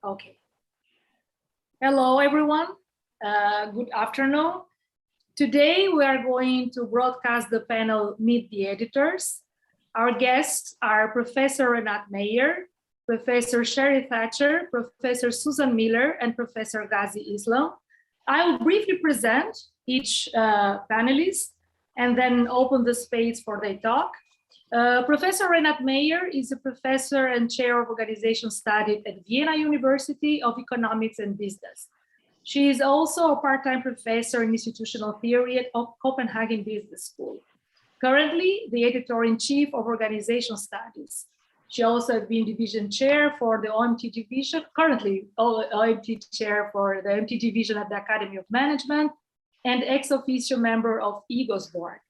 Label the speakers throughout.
Speaker 1: Okay. Hello, everyone. Good afternoon. Today, we are going to broadcast the panel Meet the Editors. Our guests are Professor Renate Meyer, Professor Sherry Thatcher, Professor Susan Miller, and Professor Gazi Islam. I will briefly present each panelist and then open the space for their talk. Professor Renate Meyer is a professor and chair of organization studies at Vienna University of Economics and Business. She is also a part-time professor in institutional theory at Copenhagen Business School. Currently, the editor-in-chief of organization studies. She also has been division chair for the OMT division, currently OMT chair for the OMT division at the Academy of Management, and ex officio member of EGO's board.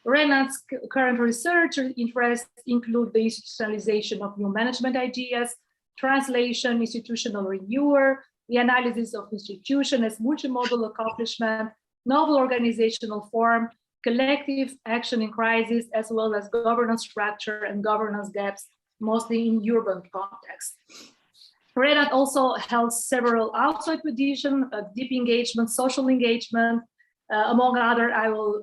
Speaker 1: Renate's current research interests include the institutionalization of new management ideas, translation, institutional renewal, the analysis of institution as multimodal accomplishment, novel organizational form, collective action in crisis, as well as governance structure and governance gaps, mostly in urban context. Renate also held several outside positions, deep engagement, social engagement. Among other, I will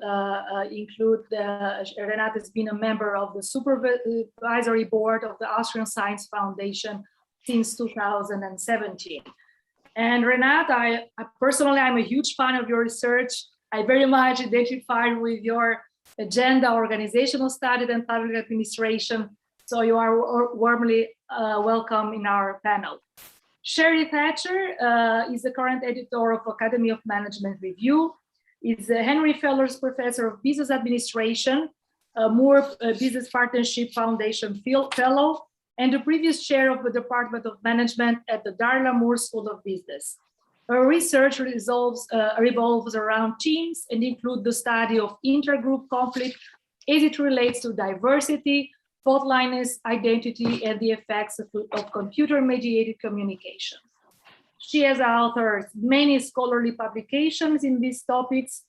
Speaker 1: include Renate has been a member of the supervisory board of the Austrian Science Foundation since 2017. And Renate, I'm a huge fan of your research. I very much identify with your agenda, organizational studies and public administration. So you are warmly welcome in our panel. Sherry Thatcher is the current editor of Academy of Management Review, is a Henry Fellers Professor of Business Administration, a Moore Business Partnership Foundation Fellow, and the previous chair of the Department of Management at the Darla Moore School of Business. Her research revolves around teams and includes the study of intergroup conflict as it relates to diversity, faultliness, identity, and the effects of computer-mediated communication. She has authored many scholarly publications in these topics,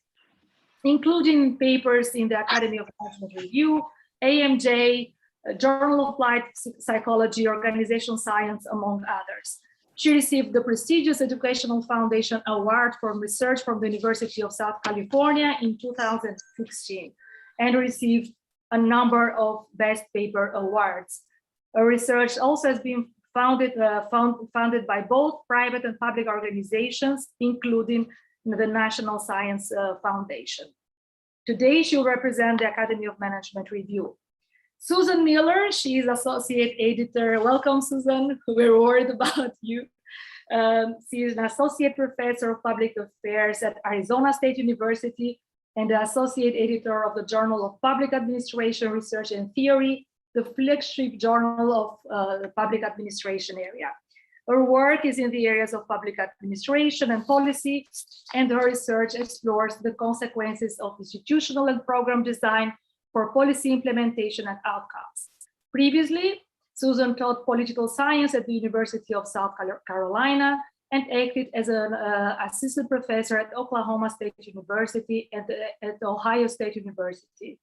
Speaker 1: including papers in the Academy of Management Review, AMJ, Journal of Applied Psychology, Organizational Science, among others. She received the prestigious Educational Foundation Award for Research from the University of South California in 2016 and received a number of Best Paper Awards. Her research also has been funded by both private and public organizations, including the National Science Foundation. Today, she will represent the Academy of Management Review. Susan Miller, she is associate editor. Welcome, Susan. We're worried about you. She is an associate professor of public affairs at Arizona State University and the associate editor of the Journal of Public Administration Research and Theory, the flagship journal of the public administration area. Her work is in the areas of public administration and policy, and her research explores the consequences of institutional and program design for policy implementation and outcomes. Previously, Susan taught political science at the University of South Carolina and acted as an assistant professor at Oklahoma State University and at Ohio State University.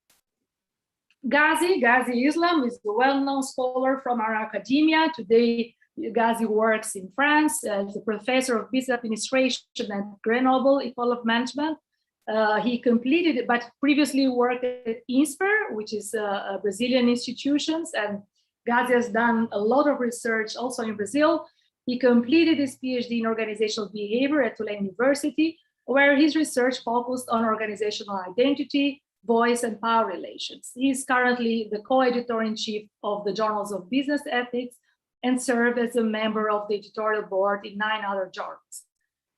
Speaker 1: Gazi Islam is a well-known scholar from our academia. Today, Gazi works in France as a professor of business administration at Grenoble Ecole de Management. He completed, but previously worked at INSPER, which is a Brazilian institutions, and Gazi has done a lot of research also in Brazil. He completed his PhD in organizational behavior at Tulane University, where his research focused on organizational identity, voice, and power relations. He is currently the co-editor-in-chief of the Journals of Business Ethics and served as a member of the editorial board in 9 other journals.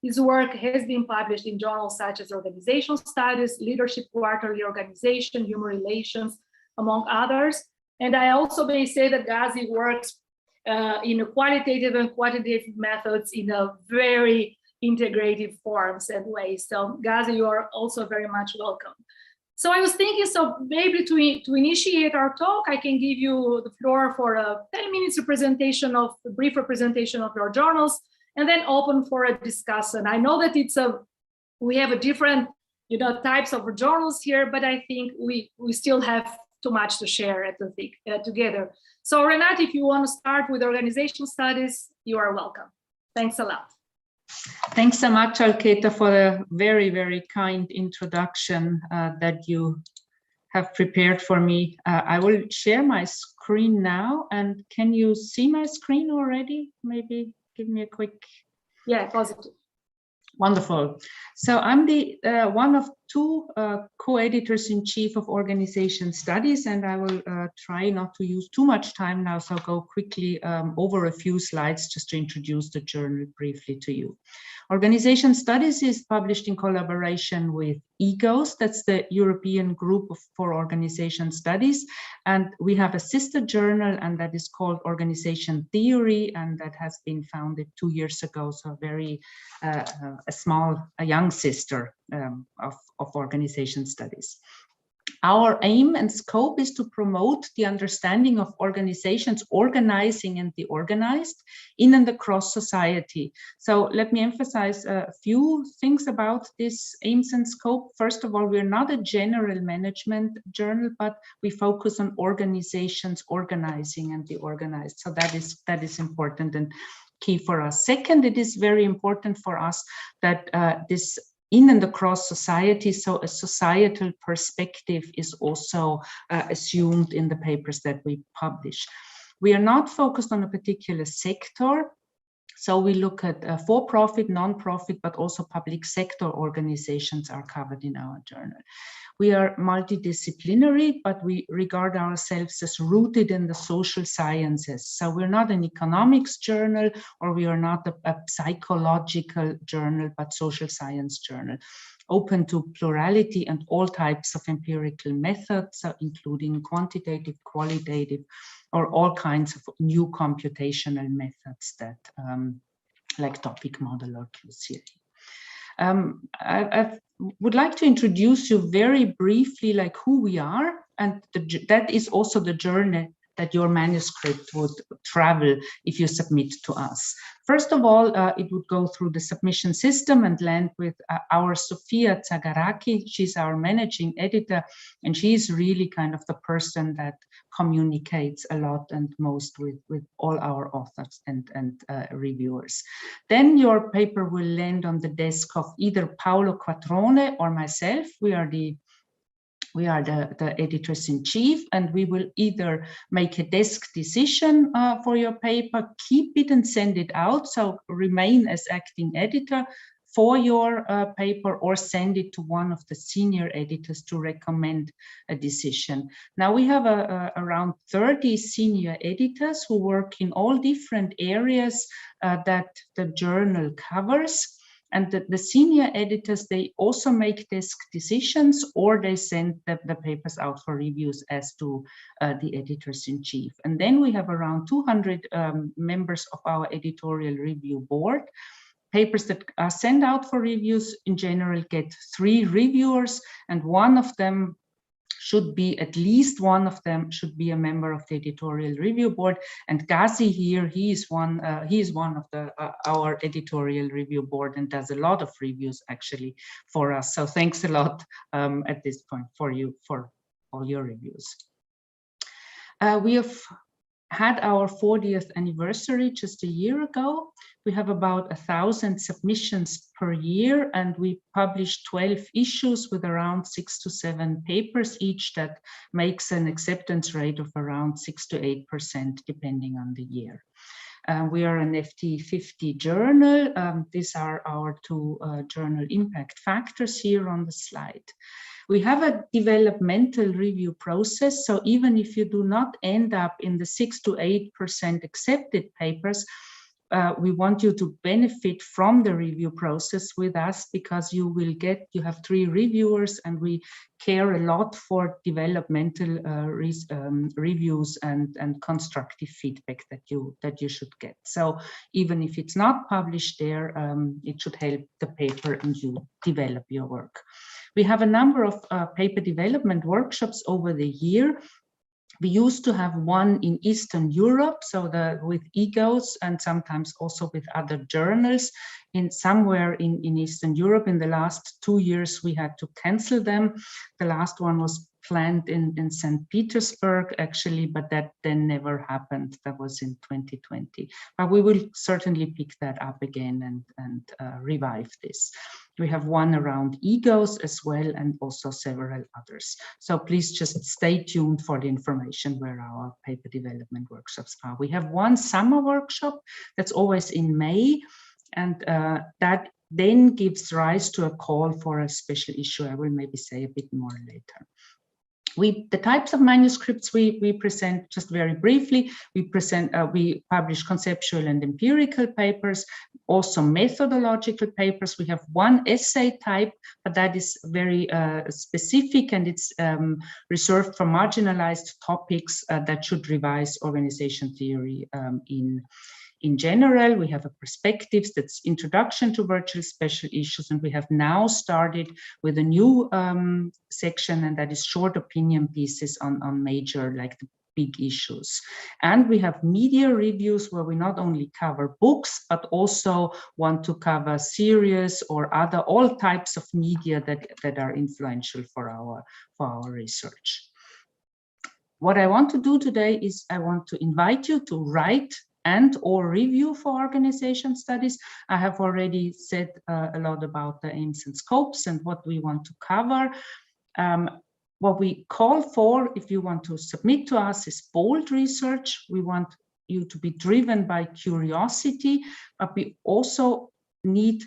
Speaker 1: His work has been published in journals such as Organizational Studies, Leadership Quarterly Organization, Human Relations, among others. And I also may say that Gazi works in qualitative and quantitative methods in a very integrative forms and ways. So Gazi, you are also very much welcome. So I was thinking, so maybe to initiate our talk, I can give you the floor for a 10 minutes representation of a brief representation of your journals, and then open for a discussion. I know that we have a different, types of journals here, but I think we still have too much to share together. So Renate, if you want to start with organizational studies, you are welcome. Thanks a lot.
Speaker 2: Thanks so much, Alketa, for the very, very kind introduction that you have prepared for me. I will share my screen now. And can you see my screen already? Maybe give me a quick.
Speaker 1: Yeah, positive.
Speaker 2: Wonderful. So I'm the one of two co-editors-in-chief of Organization Studies, and I will try not to use too much time now, so go quickly over a few slides just to introduce the journal briefly to you. Organization Studies is published in collaboration with EGOS, that's the European Group for Organization Studies, and we have a sister journal, and that is called Organization Theory, and that has been founded 2 years ago, so very a young sister of Organization Studies. Our aim and scope is to promote the understanding of organizations organizing and the organized in and across society. So let me emphasize a few things about this aims and scope. First of all, we're not a general management journal, but we focus on organizations organizing and the organized. So that is important and key for us. Second, it is very important for us that this in and across society, so a societal perspective is also assumed in the papers that we publish. We are not focused on a particular sector, so we look at for-profit, non-profit, but also public sector organizations are covered in our journal. We are multidisciplinary, but we regard ourselves as rooted in the social sciences. So we're not an economics journal, or we are not a psychological journal, but social science journal, open to plurality and all types of empirical methods, including quantitative, qualitative, or all kinds of new computational methods that, like topic model or Q-series. I would like to introduce you very briefly, like who we are, and that is also the journey that your manuscript would travel if you submit to us. First of all, it would go through the submission system and land with our Sofia Zagaraki. She's our managing editor, and she's really kind of the person that communicates a lot and most with all our authors and reviewers. Then your paper will land on the desk of either Paolo Quattrone or myself. We are the editors-in-chief, and we will either make a desk decision for your paper, keep it and send it out, so remain as acting editor for your paper, or send it to one of the senior editors to recommend a decision. Now we have around 30 senior editors who work in all different areas that the journal covers. And the senior editors, they also make desk decisions, or they send the papers out for reviews as to the editors-in-chief. And then we have around 200 members of our editorial review board. Papers that are sent out for reviews in general get 3 reviewers, and one of them should be, at least one of them should be a member of the editorial review board. And Gazi here, he is one of our editorial review board and does a lot of reviews actually for us. So thanks a lot at this point for all your reviews. We have had our 40th anniversary just a year ago. We have about 1,000 submissions per year, and we publish 12 issues with around 6 to 7 papers each. That makes an acceptance rate of around 6 to 8%, depending on the year. We are an FT50 journal. These are our 2 journal impact factors here on the slide. We have a developmental review process, so even if you do not end up in the 6 to 8% accepted papers, we want you to benefit from the review process with us, because you have 3 reviewers, and we care a lot for developmental reviews and constructive feedback that you should get. So even if it's not published there, it should help the paper and you develop your work. We have a number of paper development workshops over the year. We used to have one in Eastern Europe, so with EGOS, and sometimes also with other journals in somewhere in Eastern Europe. In the last 2 years, we had to cancel them. The last one was planned in St. Petersburg, actually, but that then never happened. That was in 2020. But we will certainly pick that up again and revive this. We have one around egos as well, and also several others. So please just stay tuned for the information where our paper development workshops are. We have one summer workshop that's always in May, and that then gives rise to a call for a special issue. I will maybe say a bit more later. The types of manuscripts we present, just very briefly, we publish conceptual and empirical papers, also methodological papers. We have one essay type, but that is very specific, and it's reserved for marginalized topics that should revise organization theory in general. We have a perspectives, that's introduction to virtual special issues, and we have now started with a new section, and that is short opinion pieces on major, like the big issues. And we have media reviews where we not only cover books, but also want to cover series or all types of media that are influential for our research. What I want to do today is I want to invite you to write and/or review for organization studies. I have already said a lot about the aims and scopes and what we want to cover. What we call for, if you want to submit to us, is bold research. We want you to be driven by curiosity, but we also need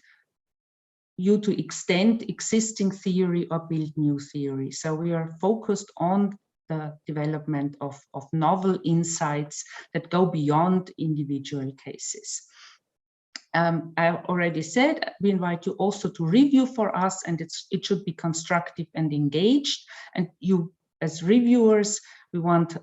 Speaker 2: you to extend existing theory or build new theory. So we are focused on the development of novel insights that go beyond individual cases. I already said, we invite you also to review for us, and it should be constructive and engaged. And you, as reviewers, we want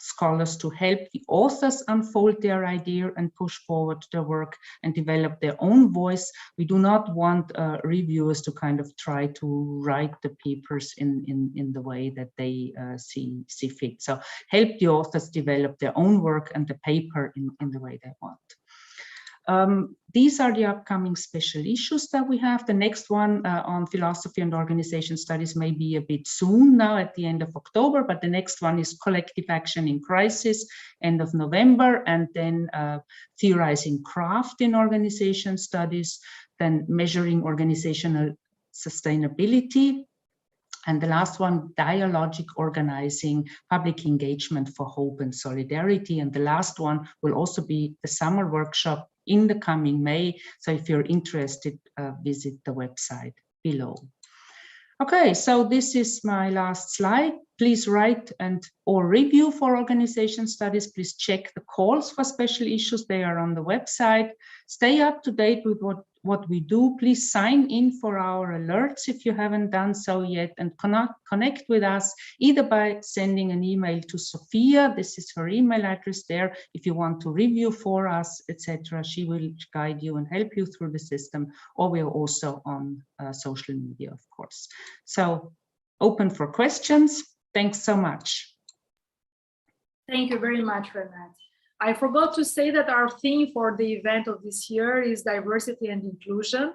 Speaker 2: scholars to help the authors unfold their idea and push forward their work and develop their own voice. We do not want reviewers to kind of try to write the papers in the way that they see fit. So help the authors develop their own work and the paper in the way they want. These are the upcoming special issues that we have. The next one on philosophy and organization studies may be a bit soon now at the end of October, but the next one is collective action in crisis, end of November, and then theorizing craft in organization studies, then measuring organizational sustainability. And the last one, dialogic organizing, public engagement for hope and solidarity. And the last one will also be the summer workshop in the coming May. So if you're interested, visit the website below. Okay, so this is my last slide. Please write or review for organization studies. Please check the calls for special issues. They are on the website. Stay up to date with what we do. Please sign in for our alerts if you haven't done so yet, and connect with us either by sending an email to Sophia. This is her email address there. If you want to review for us, etc., she will guide you and help you through the system. Or we are also on social media, of course. So open for questions. Thanks so much.
Speaker 1: Thank you very much, Renate. I forgot to say that our theme for the event of this year is diversity and inclusion.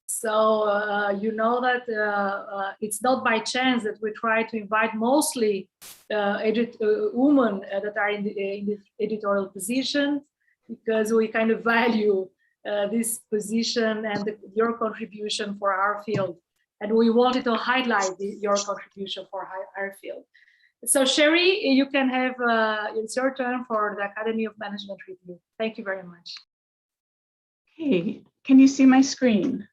Speaker 1: So you know that it's not by chance that we try to invite mostly women that are in the editorial position, because we kind of value this position and your contribution for our field. And we wanted to highlight your contribution for our field. So Sherry, you can have it's your turn for the Academy of Management review. Thank you very much.
Speaker 3: Hey, can you see my screen?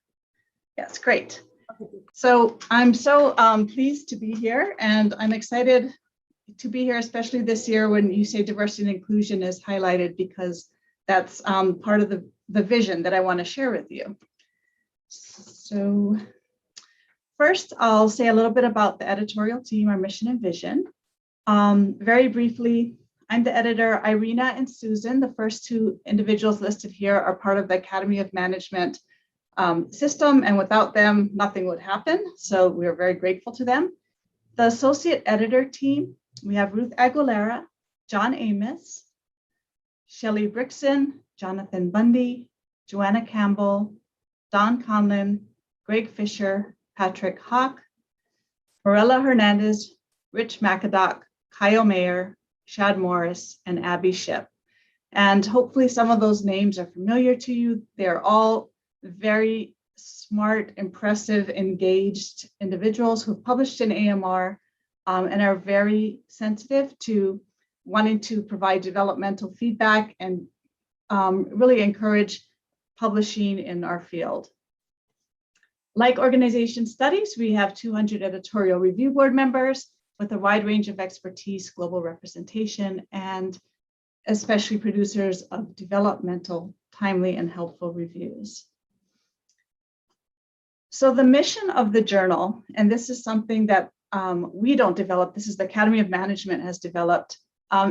Speaker 3: Yes, great. So I'm so pleased to be here, and I'm excited to be here, especially this year when you say diversity and inclusion is highlighted, because that's part of the vision that I want to share with you. So first, I'll say a little bit about the editorial team, our mission and vision. Very briefly, I'm the editor. Irina and Susan, the first two individuals listed here, are part of the Academy of Management system, and without them, nothing would happen. So we are very grateful to them. The associate editor team, we have Ruth Aguilera, John Amos, Shelley Brixson, Jonathan Bundy, Joanna Campbell, Don Conlin, Greg Fisher, Patrick Hawk, Morella Hernandez, Rich McAdock, Kyle Meyer, Shad Morris, and Abby Ship. And hopefully some of those names are familiar to you. They're all very smart, impressive, engaged individuals who've published in AMR and are very sensitive to wanting to provide developmental feedback and really encourage publishing in our field. Like organization studies, we have 200 editorial review board members with a wide range of expertise, global representation, and especially producers of developmental, timely, and helpful reviews. So the mission of the journal, and this is something that we don't develop, this is the Academy of Management has developed,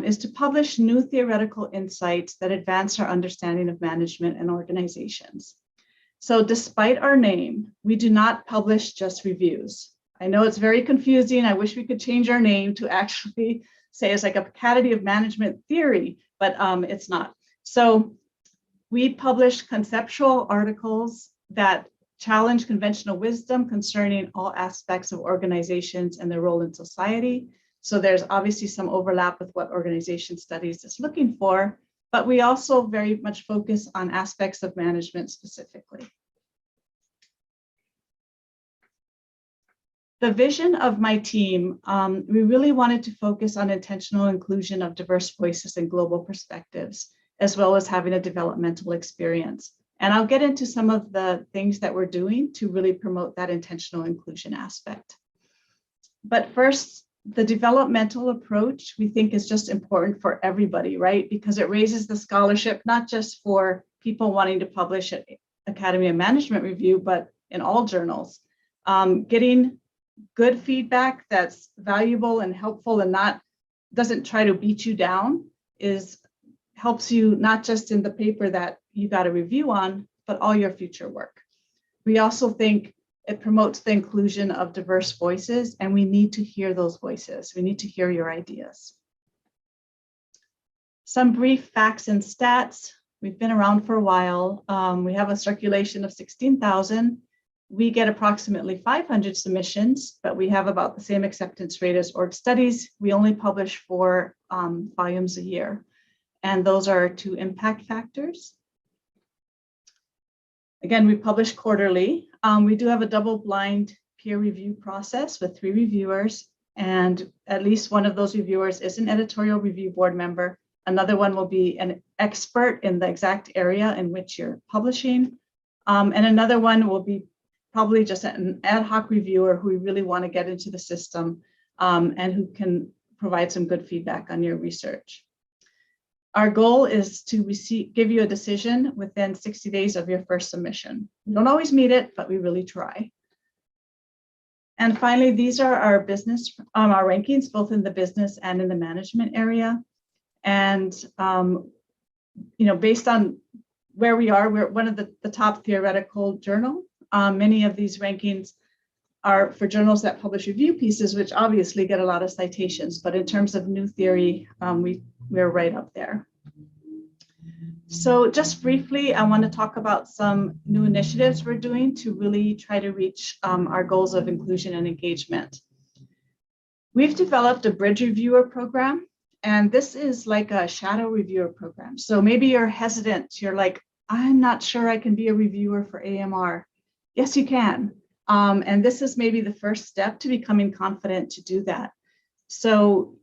Speaker 3: is to publish new theoretical insights that advance our understanding of management and organizations. So despite our name, we do not publish just reviews. I know it's very confusing. I wish we could change our name to actually say it's like a Academy of Management Theory, but it's not. So we publish conceptual articles that challenge conventional wisdom concerning all aspects of organizations and their role in society. So there's obviously some overlap with what organization studies is looking for, but we also very much focus on aspects of management specifically. The vision of my team, we really wanted to focus on intentional inclusion of diverse voices and global perspectives, as well as having a developmental experience. And I'll get into some of the things that we're doing to really promote that intentional inclusion aspect. But first, the developmental approach we think is just important for everybody, right? Because it raises the scholarship, not just for people wanting to publish at Academy of Management Review, but in all journals. Getting good feedback that's valuable and helpful and doesn't try to beat you down helps you not just in the paper that you got a review on, but all your future work. We also think it promotes the inclusion of diverse voices, and we need to hear those voices. We need to hear your ideas. Some brief facts and stats. We've been around for a while. We have a circulation of 16,000. We get approximately 500 submissions, but we have about the same acceptance rate as org studies. We only publish 4 volumes a year, and those are 2 impact factors. Again, we publish quarterly. We do have a double-blind peer review process with 3 reviewers, and at least one of those reviewers is an editorial review board member. Another one will be an expert in the exact area in which you're publishing, and another one will be probably just an ad hoc reviewer who we really want to get into the system and who can provide some good feedback on your research. Our goal is to give you a decision within 60 days of your first submission. We don't always meet it, but we really try. And finally, these are our our rankings, both in the business and in the management area. And based on where we are, we're one of the top theoretical journal. Many of these rankings are for journals that publish review pieces, which obviously get a lot of citations, but in terms of new theory, we're right up there. So just briefly, I want to talk about some new initiatives we're doing to really try to reach our goals of inclusion and engagement. We've developed a bridge reviewer program, and this is like a shadow reviewer program. So maybe you're hesitant, you're like, I'm not sure I can be a reviewer for AMR. Yes, you can. And this is maybe the first step to becoming confident to do that. So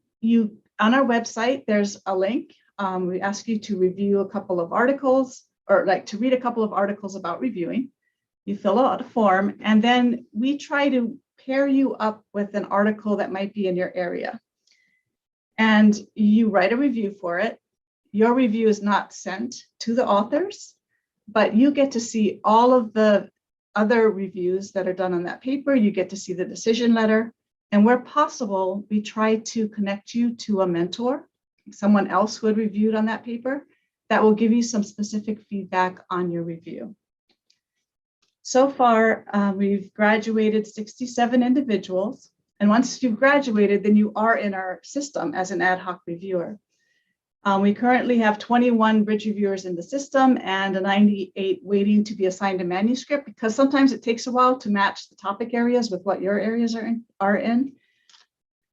Speaker 3: on our website, there's a link. We ask you to review a couple of articles or to read a couple of articles about reviewing. You fill out a form, and then we try to pair you up with an article that might be in your area. And you write a review for it. Your review is not sent to the authors, but you get to see all of the other reviews that are done on that paper. You get to see the decision letter. And where possible, we try to connect you to a mentor, someone else who had reviewed on that paper, that will give you some specific feedback on your review. So far, we've graduated 67 individuals. And once you've graduated, then you are in our system as an ad hoc reviewer. We currently have 21 bridge reviewers in the system and 98 waiting to be assigned a manuscript, because sometimes it takes a while to match the topic areas with what your areas are in.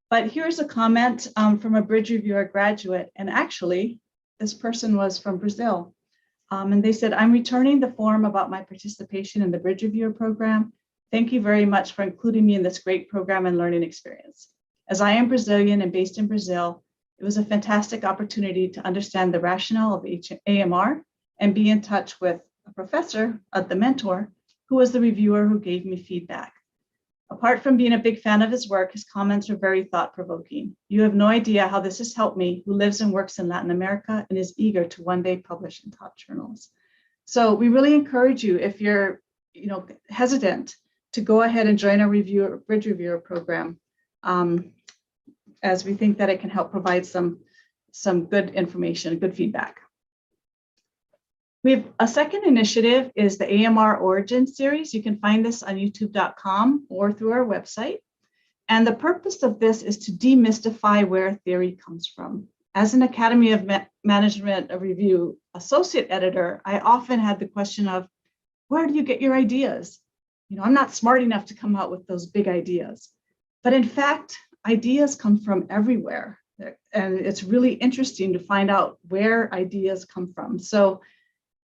Speaker 3: But here's a comment from a bridge reviewer graduate, and actually this person was from Brazil. And they said, I'm returning the form about my participation in the bridge reviewer program. Thank you very much for including me in this great program and learning experience. As I am Brazilian and based in Brazil, it was a fantastic opportunity to understand the rationale of AMR and be in touch with a professor, the mentor, who was the reviewer who gave me feedback. Apart from being a big fan of his work, his comments were very thought-provoking. You have no idea how this has helped me, who lives and works in Latin America and is eager to one day publish in top journals. So we really encourage you, if you're hesitant, to go ahead and join our bridge reviewer program, as we think that it can help provide some good information, good feedback. We have a second initiative is the AMR Origin series. You can find this on youtube.com or through our website. And the purpose of this is to demystify where theory comes from. As an Academy of Management Review associate editor, I often had the question of, where do you get your ideas? I'm not smart enough to come out with those big ideas. But in fact, ideas come from everywhere. And it's really interesting to find out where ideas come from. So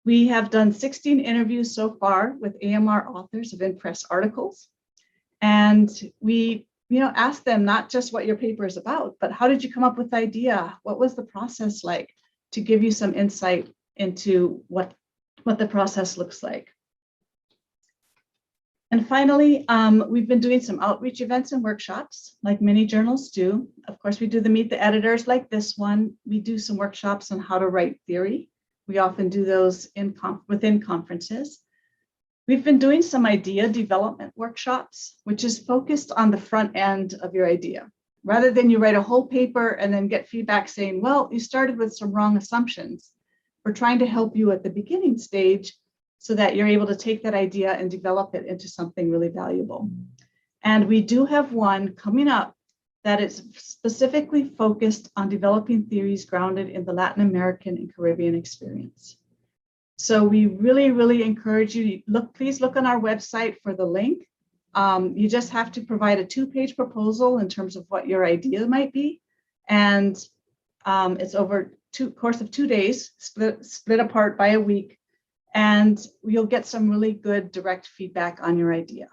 Speaker 3: we have done 16 interviews so far with AMR authors of in-press articles. And we asked them not just what your paper is about, but how did you come up with the idea? What was the process like, to give you some insight into what the process looks like. And finally, we've been doing some outreach events and workshops, like many journals do. Of course, we do the Meet the Editors like this one. We do some workshops on how to write theory. We often do those within conferences. We've been doing some idea development workshops, which is focused on the front end of your idea. Rather than you write a whole paper and then get feedback saying, well, you started with some wrong assumptions. We're trying to help you at the beginning stage so that you're able to take that idea and develop it into something really valuable. And we do have one coming up that is specifically focused on developing theories grounded in the Latin American and Caribbean experience. So we really, really encourage you, please look on our website for the link. You just have to provide a 2-page proposal in terms of what your idea might be. And it's over course of 2 days, split apart by a week. And you'll get some really good direct feedback on your idea.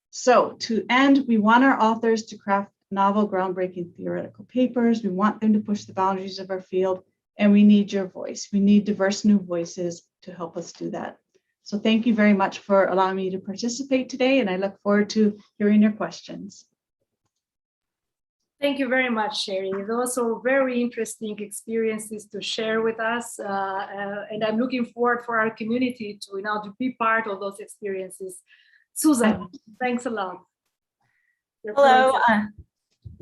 Speaker 3: So to end, we want our authors to craft novel, groundbreaking theoretical papers. We want them to push the boundaries of our field, and we need your voice. We need diverse new voices to help us do that. So thank you very much for allowing me to participate today, and I look forward to hearing your questions.
Speaker 1: Thank you very much, Sherry. Those are very interesting experiences to share with us. And I'm looking forward for our community to be part of those experiences. Susan, thanks a lot.
Speaker 4: Hello.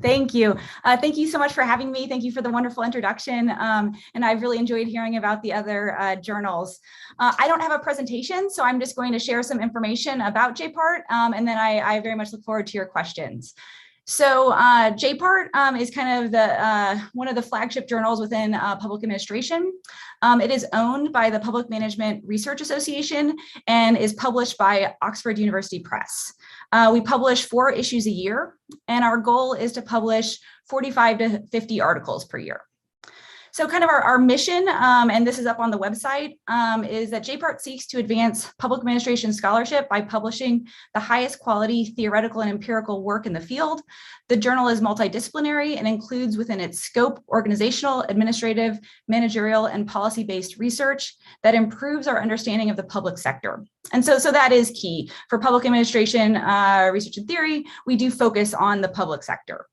Speaker 4: Thank you. Thank you so much for having me. Thank you for the wonderful introduction. And I've really enjoyed hearing about the other journals. I don't have a presentation, so I'm just going to share some information about JPART, and then I very much look forward to your questions. So JPART is kind of one of the flagship journals within public administration. It is owned by the Public Management Research Association and is published by Oxford University Press. We publish 4 issues a year, and our goal is to publish 45 to 50 articles per year. So kind of our mission, and this is up on the website, is that JPART seeks to advance public administration scholarship by publishing the highest quality theoretical and empirical work in the field. The journal is multidisciplinary and includes within its scope organizational, administrative, managerial, and policy-based research that improves our understanding of the public sector. And so that is key. For public administration research and theory, we do focus on the public sector.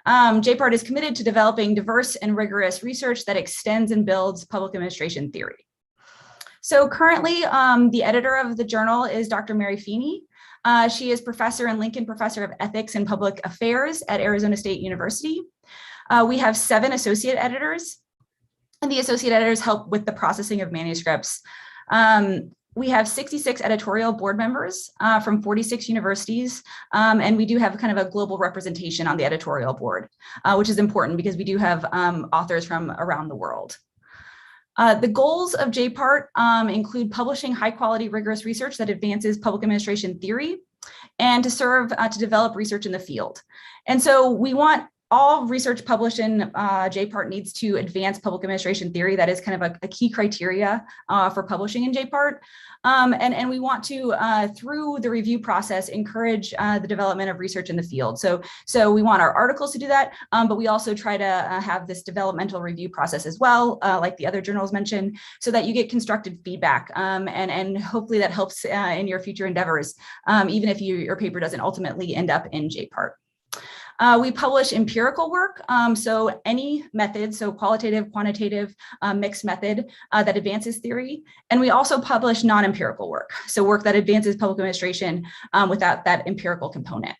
Speaker 4: JPART is committed to developing diverse and rigorous research that extends and builds public administration theory. So currently, the editor of the journal is Dr. Mary Feeney. She is professor and Lincoln Professor of Ethics and Public Affairs at Arizona State University. We have 7 associate editors, and the associate editors help with the processing of manuscripts. We have 66 editorial board members from 46 universities, and we do have kind of a global representation on the editorial board, which is important because we do have authors from around the world. The goals of JPART include publishing high quality, rigorous research that advances public administration theory and to serve to develop research in the field. And so we want all research published in JPART needs to advance public administration theory. That is kind of a key criteria for publishing in JPART. And we want to, through the review process, encourage the development of research in the field. So we want our articles to do that, but we also try to have this developmental review process as well, like the other journals mentioned, so that you get constructive feedback, and hopefully that helps in your future endeavors, even if your paper doesn't ultimately end up in JPART. We publish empirical work, so any method, so qualitative, quantitative, mixed method that advances theory. And we also publish non-empirical work, so work that advances public administration without that empirical component.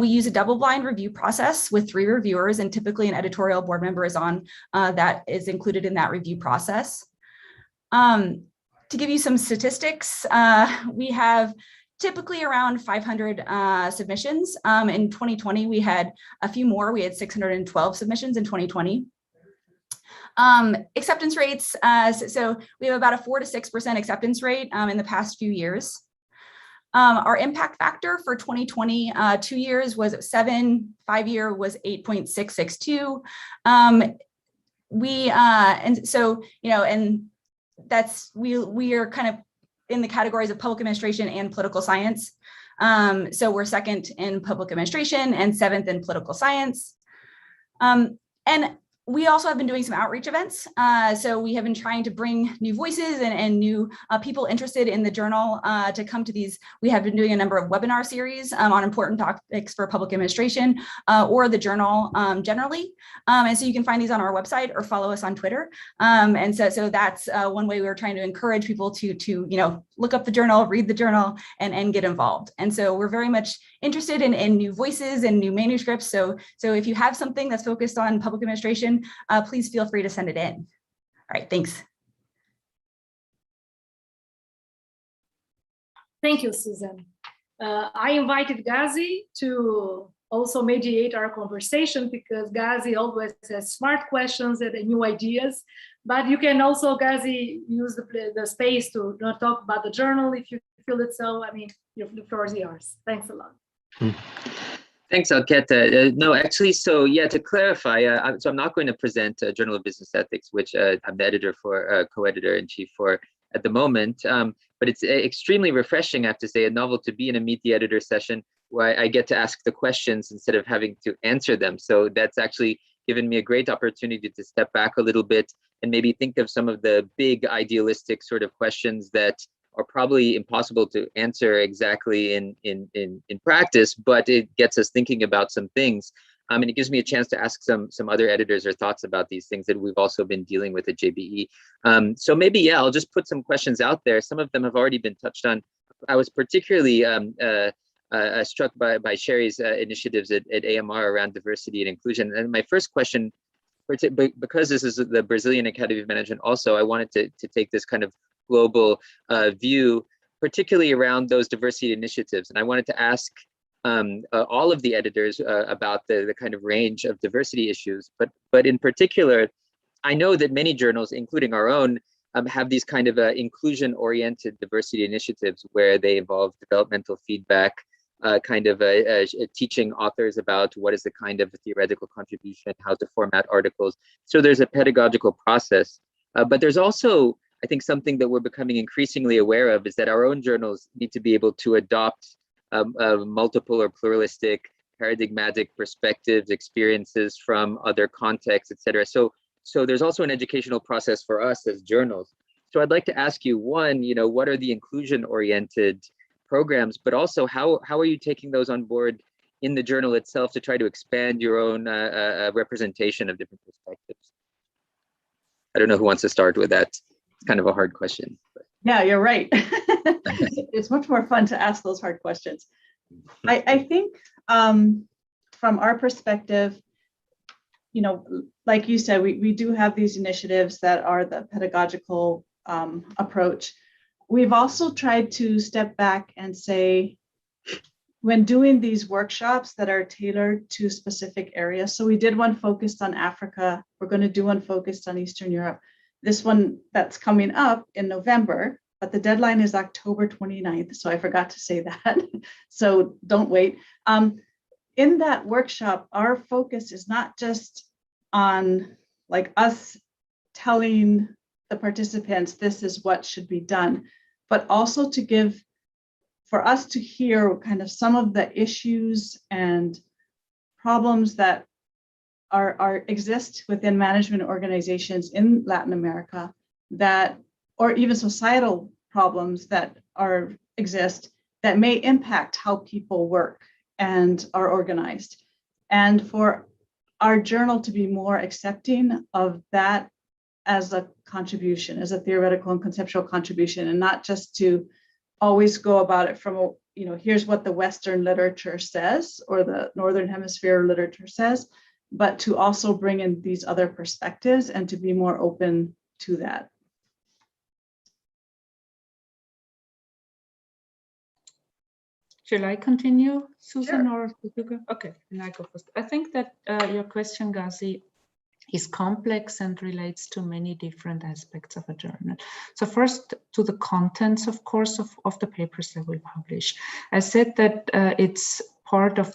Speaker 4: We use a double-blind review process with 3 reviewers, and typically an editorial board member is on that is included in that review process. To give you some statistics, we have typically around 500 submissions. In 2020, we had a few more. We had 612 submissions in 2020. Acceptance rates, so we have about a 4 to 6% acceptance rate in the past few years. Our impact factor for 2020, 2 years was 7, 5-year was 8.662. And so, you know, and that's, we are kind of in the categories of public administration and political science. So we're 2nd in public administration and 7th in political science. And we also have been doing some outreach events. So we have been trying to bring new voices and new people interested in the journal to come to these. We have been doing a number of webinar series on important topics for public administration or the journal generally. And so you can find these on our website or follow us on Twitter. And so that's one way we're trying to encourage people to you know, look up the journal, read the journal, and get involved. And so we're very much interested in new voices and new manuscripts. So if you have something that's focused on public administration, please feel free to send it in. All right, thanks.
Speaker 1: Thank you, Susan. I invited Gazi to also mediate our conversation because Gazi always has smart questions and new ideas. But you can also, Gazi, use the space to not talk about the journal if you feel it so. I mean, the floor is yours. Thanks a lot.
Speaker 5: Thanks, Alketa. No, actually, so yeah, to clarify, so I'm not going to present Journal of Business Ethics, which I'm the editor for, co-editor-in-chief for at the moment. But it's extremely refreshing, I have to say, and novel to be in a Meet the Editor session where I get to ask the questions instead of having to answer them. So that's actually given me a great opportunity to step back a little bit and maybe think of some of the big idealistic sort of questions that are probably impossible to answer exactly in practice, but it gets us thinking about some things. And it gives me a chance to ask some other editors or thoughts about these things that we've also been dealing with at JBE. So maybe, yeah, I'll just put some questions out there. Some of them have already been touched on. I was particularly struck by Sherry's initiatives at AMR around diversity and inclusion. And my first question, because this is the Brazilian Academy of Management also, I wanted to take this kind of global view, particularly around those diversity initiatives. And I wanted to ask all of the editors about the kind of range of diversity issues, but in particular, I know that many journals, including our own, have these kind of inclusion-oriented diversity initiatives where they involve developmental feedback, kind of teaching authors about what is the kind of theoretical contribution, how to format articles. So there's a pedagogical process, but there's also, I think, something that we're becoming increasingly aware of is that our own journals need to be able to adopt multiple or pluralistic, paradigmatic perspectives, experiences from other contexts, et cetera. So there's also an educational process for us as journals. So I'd like to ask you, one, what are the inclusion-oriented programs, but also how are you taking those on board in the journal itself to try to expand your own representation of different perspectives? I don't know who wants to start with that. It's kind of a hard question. But.
Speaker 3: Yeah, you're right. It's much more fun to ask those hard questions. I think from our perspective, like you said, we do have these initiatives that are the pedagogical approach. we've also tried to step back and say, when doing these workshops that are tailored to specific areas, so we did one focused on Africa, we're going to do one focused on Eastern Europe. This one that's coming up in November, but the deadline is October 29th, so I forgot to say that, so don't wait. In that workshop, our focus is not just on like us telling the participants this is what should be done, but also to give, for us to hear kind of some of the issues and problems that exist within management organizations in Latin America, that, or even societal problems that exist that may impact how people work and are organized. And for our journal to be more accepting of that as a contribution, as a theoretical and conceptual contribution, and not just to always go about it from, you know, here's what the Western literature says or the Northern Hemisphere literature says, but to also bring in these other perspectives and to be more open to that.
Speaker 2: Shall I continue, Susan,
Speaker 3: Sure.
Speaker 2: or did you go? Okay, then I go first. I think that your question, Gazi, is complex and relates to many different aspects of a journal. So first, to the contents, of course, of the papers that we publish. I said that it's part of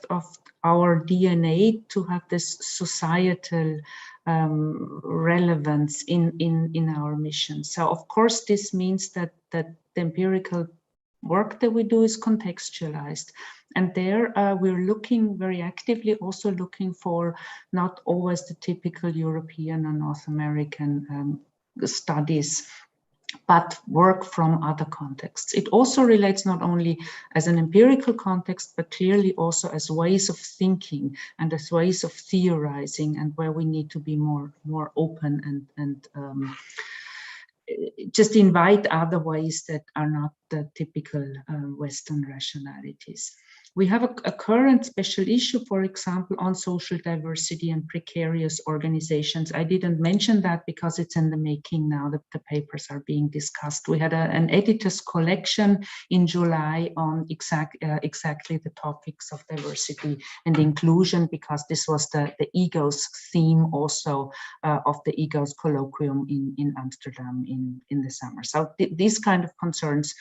Speaker 2: our DNA to have this societal relevance in our mission. So of course, this means that the empirical work that we do is contextualized. And there we're looking very actively, also looking for not always the typical European or North American studies, but work from other contexts. It also relates not only as an empirical context, but clearly also as ways of thinking and as ways of theorizing, and where we need to be more open and just invite other ways that are not the typical Western rationalities. We have a current special issue, for example, on social diversity and precarious organizations. I didn't mention that because it's in the making now that the papers are being discussed. We had an editor's collection in July on exactly the topics of diversity and inclusion, because this was the EGOS theme also of the EGOS colloquium in Amsterdam in the summer. So these kind of concerns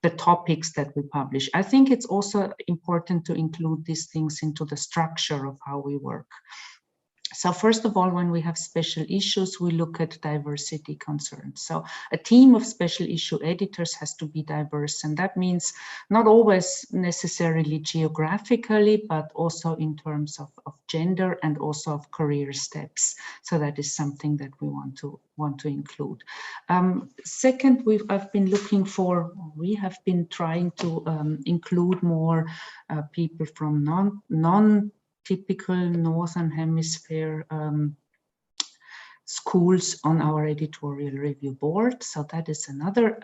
Speaker 2: the topics that we publish. I think it's also important to include these things into the structure of how we work. So first of all, when we have special issues, we look at diversity concerns. So a team of special issue editors has to be diverse, and that means not always necessarily geographically, but also in terms of gender and also of career steps. So that is something that we want to include. Second, we have been trying to include more people from non-typical Northern Hemisphere schools on our editorial review board. So that is another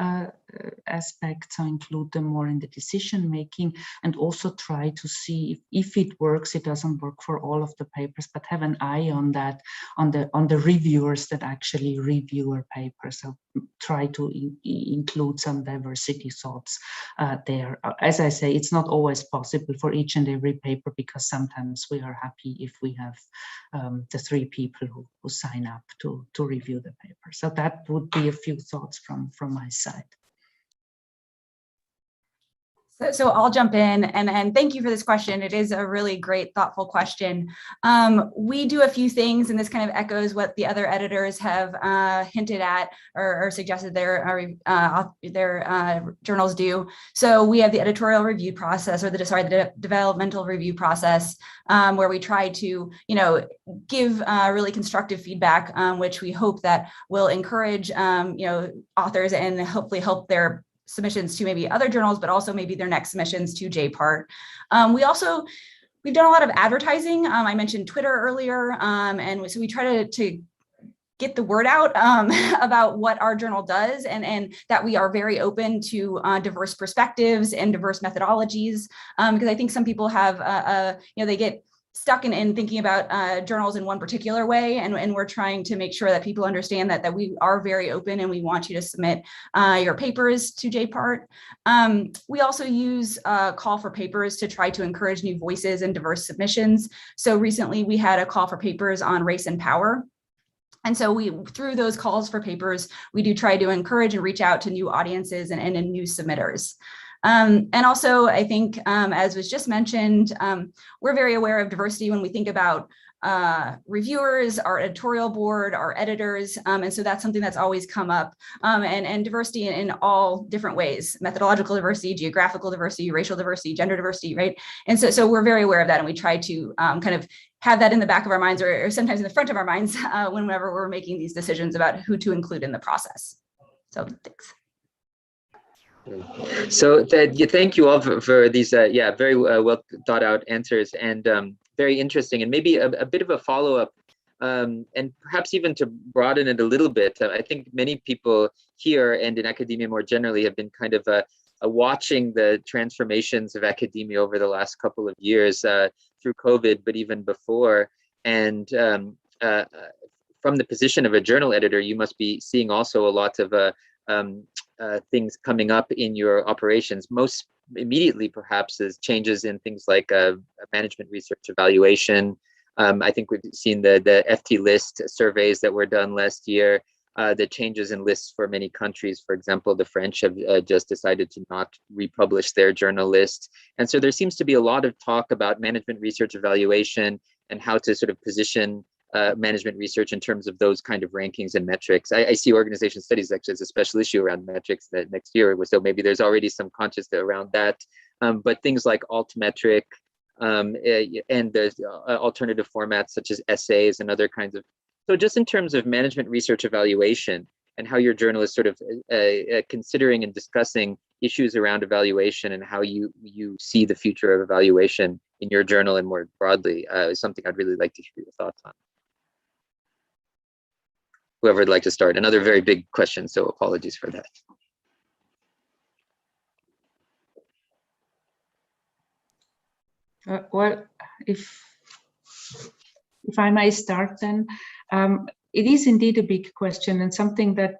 Speaker 2: aspect, so include them more in the decision making, and also try to see if it works. It doesn't work for all of the papers, but have an eye on that, on the reviewers that actually review our papers. So try to include some diversity thoughts there. As I say, it's not always possible for each and every paper, because sometimes we are happy if we have the 3 people who sign up to review the paper. So that would be a few thoughts from my side.
Speaker 4: So I'll jump in, and thank you for this question. It is a really great, thoughtful question. We do a few things, and this kind of echoes what the other editors have hinted at or suggested their journals do. So we have the editorial review process, or the developmental review process, where we try to, give really constructive feedback, which we hope that will encourage, authors and hopefully help their submissions to maybe other journals, but also maybe their next submissions to JPART. We've done a lot of advertising. I mentioned Twitter earlier, and so we try to get the word out about what our journal does, and that we are very open to diverse perspectives and diverse methodologies, because I think some people have, they get stuck in thinking about journals in one particular way, and we're trying to make sure that people understand that we are very open and we want you to submit your papers to JPART. We also use call for papers to try to encourage new voices and diverse submissions. So recently we had a call for papers on race and power. And so through those calls for papers, we do try to encourage and reach out to new audiences and new submitters. And also, I think, as was just mentioned, we're very aware of diversity when we think about reviewers, our editorial board, our editors. And so that's something that's always come up, and diversity in all different ways: methodological diversity, geographical diversity, racial diversity, gender diversity, right? And so we're very aware of that. And we try to kind of have that in the back of our minds, or sometimes in the front of our minds, whenever we're making these decisions about who to include in the process. So thanks.
Speaker 5: So thank you all for these very well thought out answers, and very interesting, and maybe a bit of a follow-up, and perhaps even to broaden it a little bit. I think many people here and in academia more generally have been kind of watching the transformations of academia over the last couple of years through COVID, but even before. And from the position of a journal editor, you must be seeing also a lot of things coming up in your operations. Most immediately, perhaps, is changes in things like management research evaluation. I think we've seen the FT list surveys that were done last year, the changes in lists for many countries. For example, the French have just decided to not republish their journal list. And so there seems to be a lot of talk about management research evaluation and how to sort of position management research in terms of those kind of rankings and metrics. I see organization studies actually as a special issue around metrics that next year, so maybe there's already some consciousness around that. But things like altmetric and there's alternative formats such as essays and other kinds of. So just in terms of management research evaluation and how your journal is sort of considering and discussing issues around evaluation and how you see the future of evaluation in your journal and more broadly is something I'd really like to hear your thoughts on. Whoever would like to start. Another very big question, so apologies for that.
Speaker 2: Well, if I may start, then it is indeed a big question and something that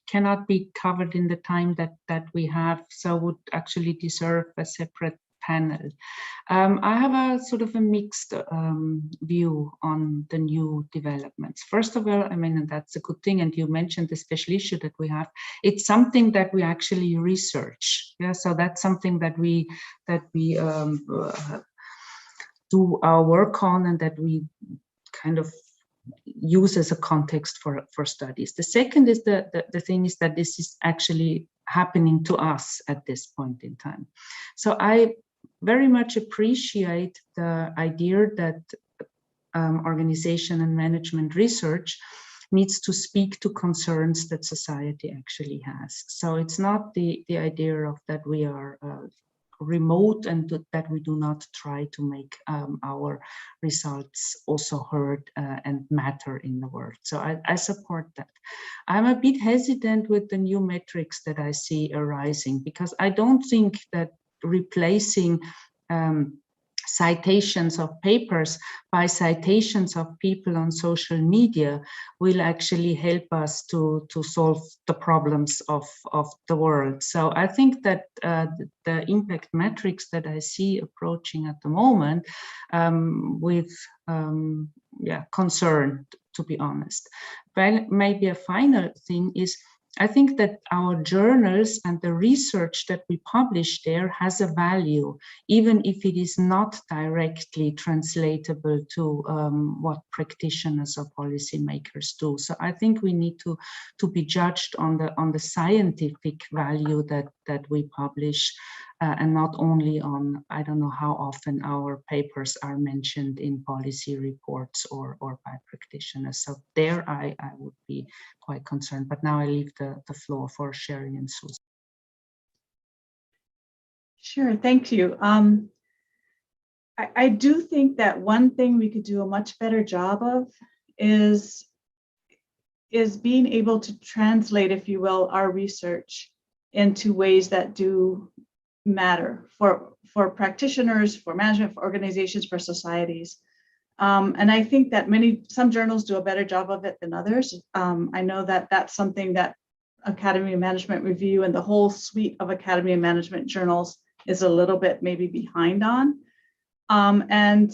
Speaker 2: cannot be covered in the time that we have, so would actually deserve a separate panel. I have a sort of a mixed view on the new developments. First of all, I mean, and that's a good thing, and you mentioned the special issue that we have. It's something that we actually research. Yeah, so that's something that we do our work on, and that we kind of use as a context for studies. The second is the thing is that this is actually happening to us at this point in time. So I very much appreciate the idea that organization and management research needs to speak to concerns that society actually has. So it's not the idea of that we are remote and that we do not try to make our results also heard and matter in the world. So I support that. I'm a bit hesitant with the new metrics that I see arising, because I don't think that replacing citations of papers by citations of people on social media will actually help us to solve the problems of the world. So I think that the impact metrics that I see approaching at the moment with concern, to be honest. But maybe a final thing is, I think that our journals and the research that we publish there has a value, even if it is not directly translatable to what practitioners or policymakers do. So I think we need to be judged on the scientific value that we publish, and not only on, I don't know how often our papers are mentioned in policy reports or by practitioners. So there I would be quite concerned. But now I leave the floor for Sherry and Susan.
Speaker 3: Sure, thank you. I do think that one thing we could do a much better job of is being able to translate, if you will, our research into ways that do matter for practitioners, for management, for organizations, for societies. And I think that some journals do a better job of it than others. I know that that's something that Academy of Management Review and the whole suite of Academy of Management journals is a little bit maybe behind on. And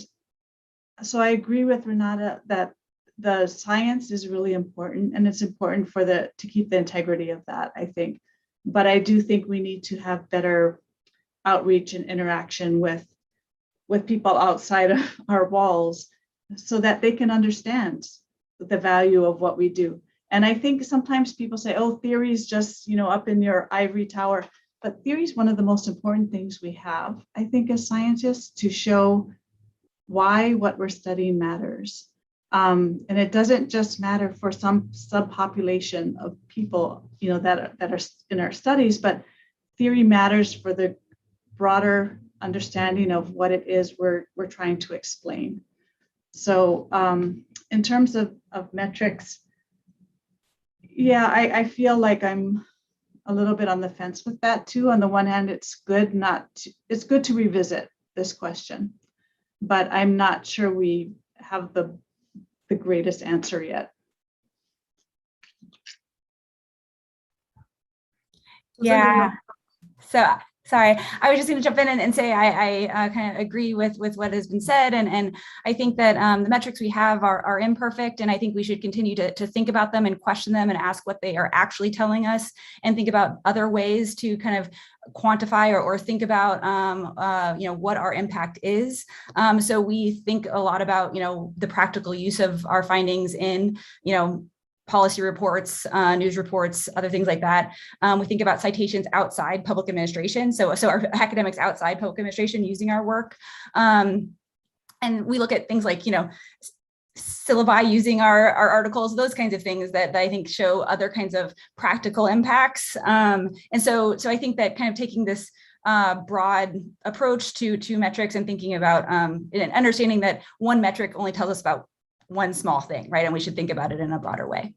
Speaker 3: so I agree with Renate that the science is really important, and it's important to keep the integrity of that, I think. But I do think we need to have better outreach and interaction with people outside of our walls so that they can understand the value of what we do. And I think sometimes people say, oh, theory is just, up in your ivory tower. But theory is one of the most important things we have, I think, as scientists, to show why what we're studying matters. And it doesn't just matter for some subpopulation of people, that are in our studies, but theory matters for the broader understanding of what it is we're trying to explain. So in terms of metrics, yeah, I feel like I'm a little bit on the fence with that too. On the one hand, it's good to revisit this question, but I'm not sure we have the greatest answer yet.
Speaker 4: Yeah. So sorry, I was just going to jump in and say I kind of agree with what has been said, and I think that the metrics we have are imperfect, and I think we should continue to think about them and question them and ask what they are actually telling us, and think about other ways to kind of quantify or think about what our impact is. So we think a lot about the practical use of our findings in policy reports, news reports, other things like that. We think about citations outside public administration. So our academics outside public administration using our work. And we look at things like, syllabi using our articles, those kinds of things that I think show other kinds of practical impacts. And so I think that kind of taking this broad approach to metrics and thinking about and understanding that one metric only tells us about one small thing, right? And we should think about it in a broader way.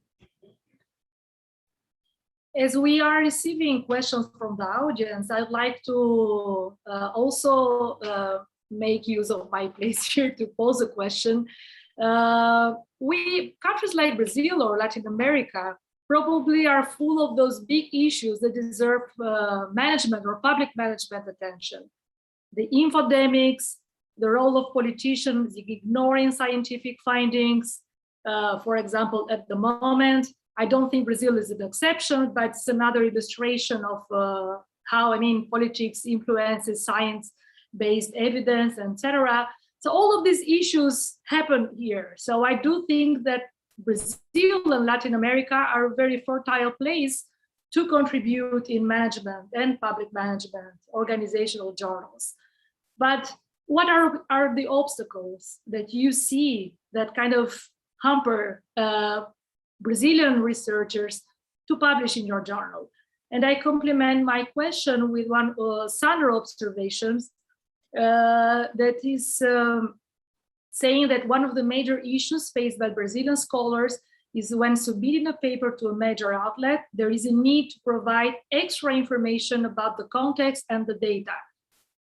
Speaker 1: As we are receiving questions from the audience, I'd like to also make use of my place here to pose a question. Countries like Brazil or Latin America probably are full of those big issues that deserve management or public management attention. The infodemics, the role of politicians ignoring scientific findings. For example, at the moment, I don't think Brazil is an exception, but it's another illustration of how, politics influences science-based evidence, etc. So all of these issues happen here. So I do think that Brazil and Latin America are a very fertile place to contribute in management and public management, organizational journals. But what are the obstacles that you see that kind of hamper Brazilian researchers to publish in your journal? And I complement my question with one Sandra observations that is saying that one of the major issues faced by Brazilian scholars is when submitting a paper to a major outlet, there is a need to provide extra information about the context and the data.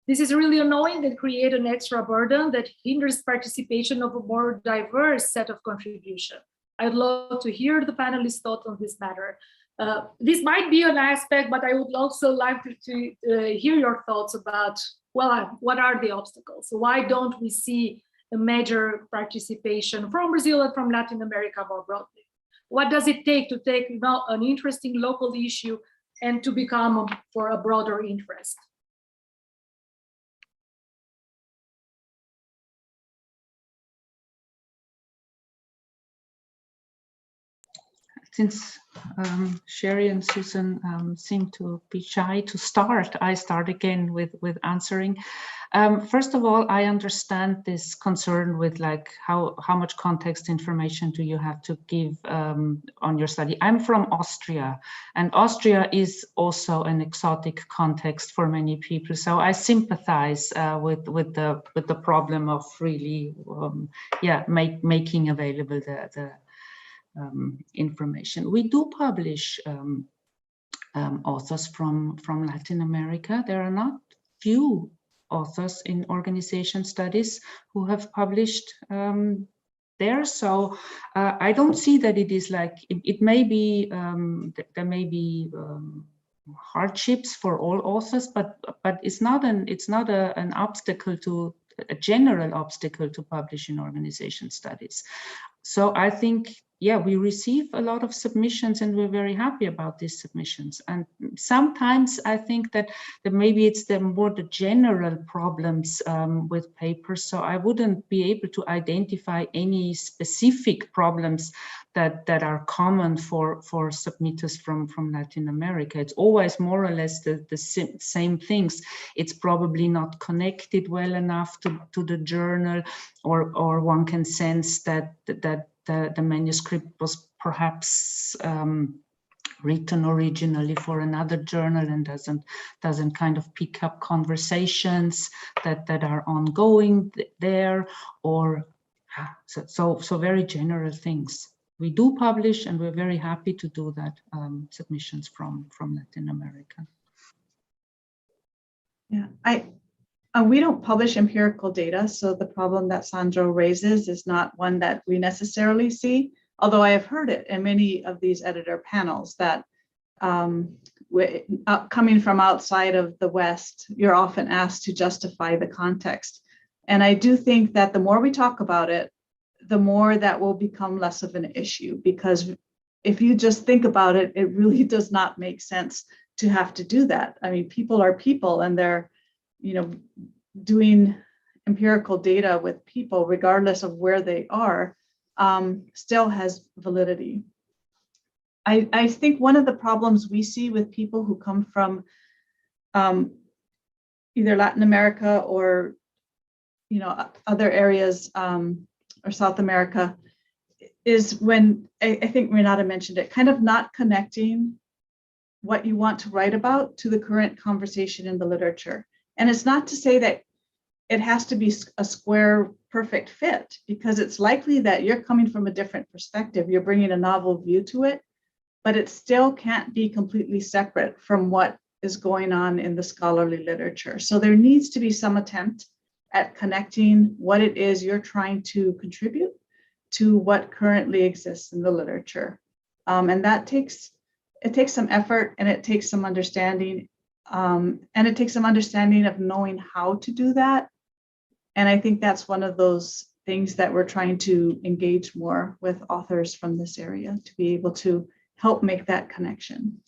Speaker 1: This is really annoying and create an extra burden that hinders participation of a more diverse set of contribution. I'd love to hear the panelists' thoughts on this matter. This might be an aspect, but I would also like to hear your thoughts about, well, what are the obstacles? Why don't we see a major participation from Brazil and from Latin America more broadly? What does it take to take an interesting local issue and to become for a broader interest?
Speaker 2: Since Sherry and Susan seem to be shy to start, I start again with answering. First of all, I understand this concern with like how much context information do you have to give on your study. I'm from Austria, and Austria is also an exotic context for many people. So I sympathize with the problem of really, making available the information. We do publish authors from Latin America. There are not few authors in organization studies who have published there. So I don't see that it is like, it may be, there may be hardships for all authors, but it's not an obstacle to, a general obstacle to publish in organization studies. So I think, yeah, we receive a lot of submissions and we're very happy about these submissions. And sometimes I think that maybe it's more the general problems with papers. So I wouldn't be able to identify any specific problems that are common for submitters from Latin America. It's always more or less the same things. It's probably not connected well enough to the journal, or one can sense that the manuscript was perhaps written originally for another journal and doesn't kind of pick up conversations that are ongoing there, or so very general things. We do publish, and we're very happy to do that, submissions from Latin America.
Speaker 3: Yeah, we don't publish empirical data, so the problem that Sandro raises is not one that we necessarily see, although I have heard it in many of these editor panels that coming from outside of the West, you're often asked to justify the context. And I do think that the more we talk about it, the more that will become less of an issue, because if you just think about it, it really does not make sense to have to do that. I mean, people are people, and they're, doing empirical data with people, regardless of where they are, still has validity. I think one of the problems we see with people who come from either Latin America or, other areas, or South America, is when, I think Renate mentioned it, kind of not connecting what you want to write about to the current conversation in the literature. And it's not to say that it has to be a square, perfect fit, because it's likely that you're coming from a different perspective. You're bringing a novel view to it, but it still can't be completely separate from what is going on in the scholarly literature. So there needs to be some attempt at connecting what it is you're trying to contribute to what currently exists in the literature. And that takes some effort, and it takes some understanding. And it takes some understanding of knowing how to do that. And I think that's one of those things that we're trying to engage more with authors from this area, to be able to help make that connection.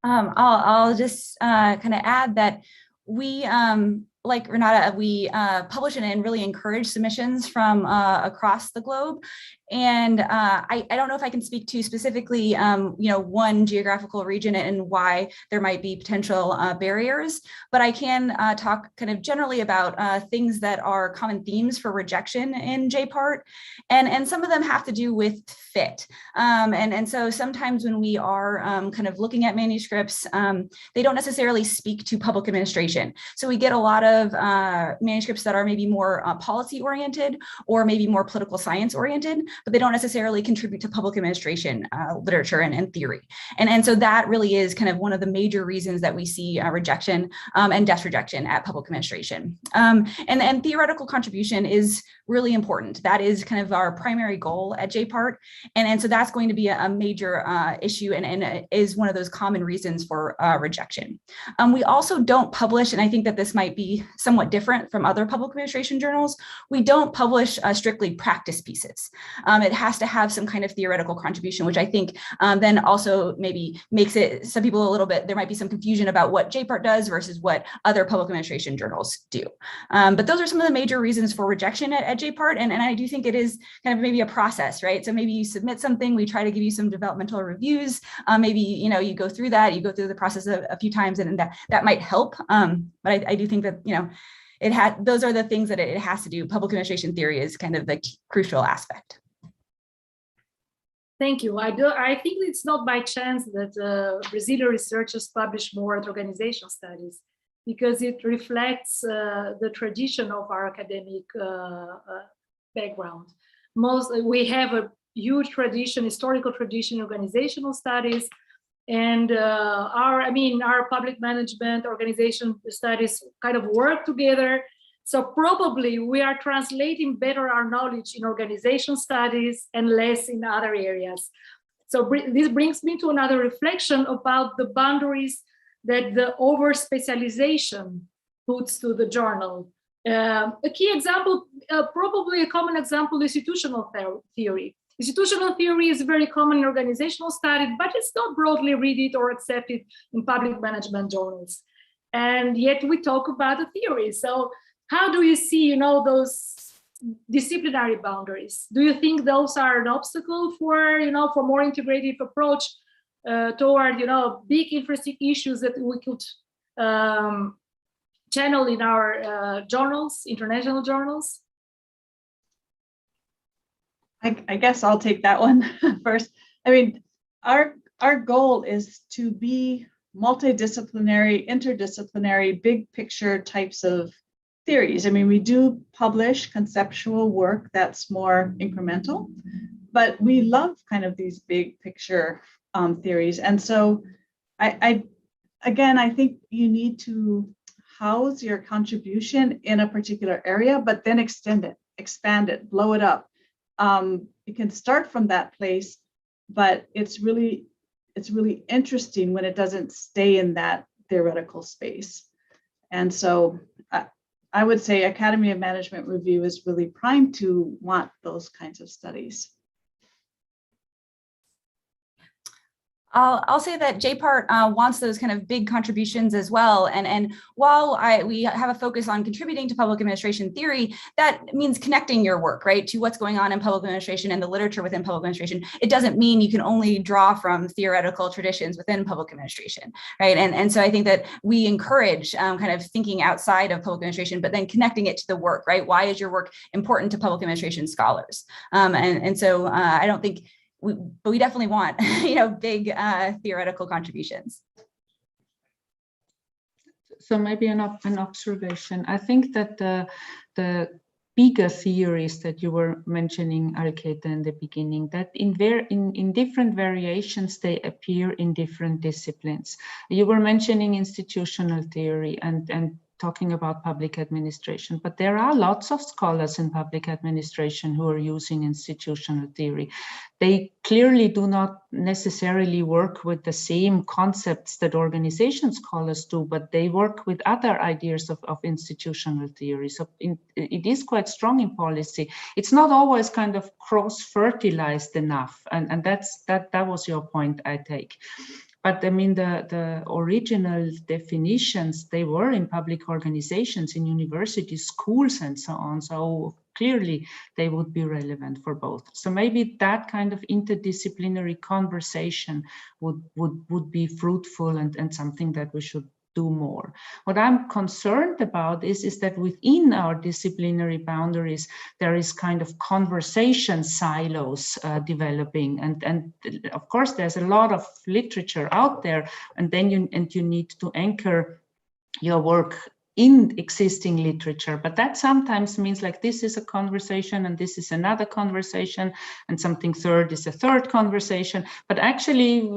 Speaker 4: I'll just kind of add that we, like Renate, we publish and really encourage submissions from across the globe. And I don't know if I can speak to specifically, one geographical region and why there might be potential barriers, but I can talk kind of generally about things that are common themes for rejection in JPART, and some of them have to do with fit. And so sometimes when we are kind of looking at manuscripts, they don't necessarily speak to public administration. So we get a lot of manuscripts that are maybe more policy oriented, or maybe more political science oriented, but they don't necessarily contribute to public administration literature and theory. And so that really is kind of one of the major reasons that we see rejection and desk rejection at public administration. And theoretical contribution is really important. That is kind of our primary goal at JPART. And so that's going to be a major issue, and is one of those common reasons for rejection. We also don't publish, and I think that this might be somewhat different from other public administration journals, we don't publish strictly practice pieces. It has to have some kind of theoretical contribution, which I think then also maybe makes it, some people a little bit, there might be some confusion about what JPART does versus what other public administration journals do. But those are some of the major reasons for rejection at JPART. And I do think it is kind of maybe a process, right? So maybe you submit something, we try to give you some developmental reviews. Maybe, you go through that, you go through the process a few times, and that might help. But I do think that, those are the things that it has to do. Public administration theory is kind of the crucial aspect.
Speaker 1: Thank you. I think it's not by chance that Brazilian researchers publish more at organizational studies, because it reflects the tradition of our academic background. We have a huge tradition, historical tradition, in organizational studies, And our public management organization studies kind of work together. So probably we are translating better our knowledge in organization studies and less in other areas. So this brings me to another reflection about the boundaries that the over-specialization puts to the journal. A key example, probably a common example, institutional theory. Institutional theory is very common in organizational studies, but it's not broadly read or accepted in public management journals. And yet we talk about the theory. So how do you see, those disciplinary boundaries? Do you think those are an obstacle for, for more integrative approach toward, big interesting issues that we could channel in our journals, international journals?
Speaker 3: I guess I'll take that one first. I mean, our goal is to be multidisciplinary, interdisciplinary, big picture types of theories. I mean, we do publish conceptual work that's more incremental, but we love kind of these big picture theories. And so I think you need to house your contribution in a particular area, but then extend it, expand it, blow it up. You can start from that place, but it's really interesting when it doesn't stay in that theoretical space. And so I would say Academy of Management Review is really primed to want those kinds of studies.
Speaker 4: I'll say that JPART wants those kind of big contributions as well. And while we have a focus on contributing to public administration theory, that means connecting your work, right, to what's going on in public administration and the literature within public administration. It doesn't mean you can only draw from theoretical traditions within public administration, right? And so I think that we encourage kind of thinking outside of public administration, but then connecting it to the work, right? Why is your work important to public administration scholars? So I don't think, but we definitely want, big theoretical contributions.
Speaker 2: So maybe an observation. I think that the bigger theories that you were mentioning, Alketa, in the beginning, that in different variations, they appear in different disciplines. You were mentioning institutional theory and talking about public administration, but there are lots of scholars in public administration who are using institutional theory. They clearly do not necessarily work with the same concepts that organization scholars do, but they work with other ideas of institutional theory. So it is quite strong in policy. It's not always kind of cross-fertilized enough, and that was your point, I take. But I mean, the original definitions, they were in public organizations, in universities, schools, and so on. So clearly they would be relevant for both. So maybe that kind of interdisciplinary conversation would be fruitful and something that we should do more. What I'm concerned about is that within our disciplinary boundaries, there is kind of conversation silos developing, and of course there's a lot of literature out there, and then you need to anchor your work in existing literature, but that sometimes means like this is a conversation and this is another conversation and something third is a third conversation, but actually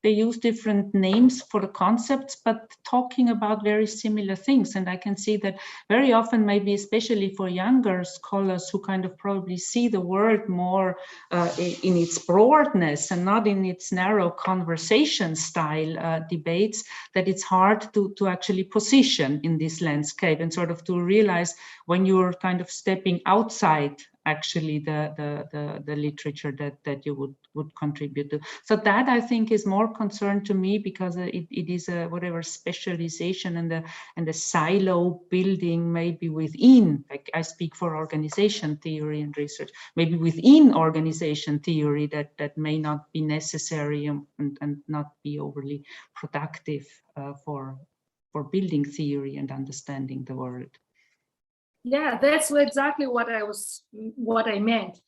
Speaker 2: they use different names for the concepts, but talking about very similar things. And I can see that very often, maybe especially for younger scholars who kind of probably see the world more in its broadness and not in its narrow conversation style debates, that it's hard to actually position in this landscape and sort of to realize when you're kind of stepping outside actually the literature that you would contribute to. So that I think is more concern to me, because it is a whatever specialization and the silo building maybe within, like I speak for organization theory and research, maybe within organization theory that may not be necessary and not be overly productive for building theory and understanding the world.
Speaker 1: Yeah, that's exactly what I meant.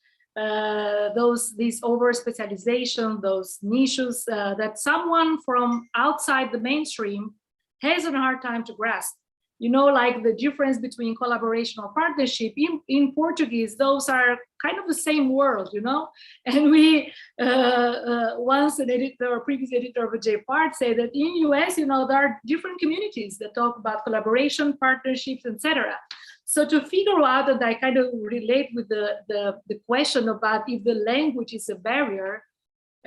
Speaker 1: This over specialization, those niches that someone from outside the mainstream has a hard time to grasp. you know, like the difference between collaboration or partnership in Portuguese, those are kind of the same word, you know. And we once an editor, previous editor of JPART, said that in US, you know, there are different communities that talk about collaboration, partnerships, etc. So to figure out that I kind of relate with the question about if the language is a barrier,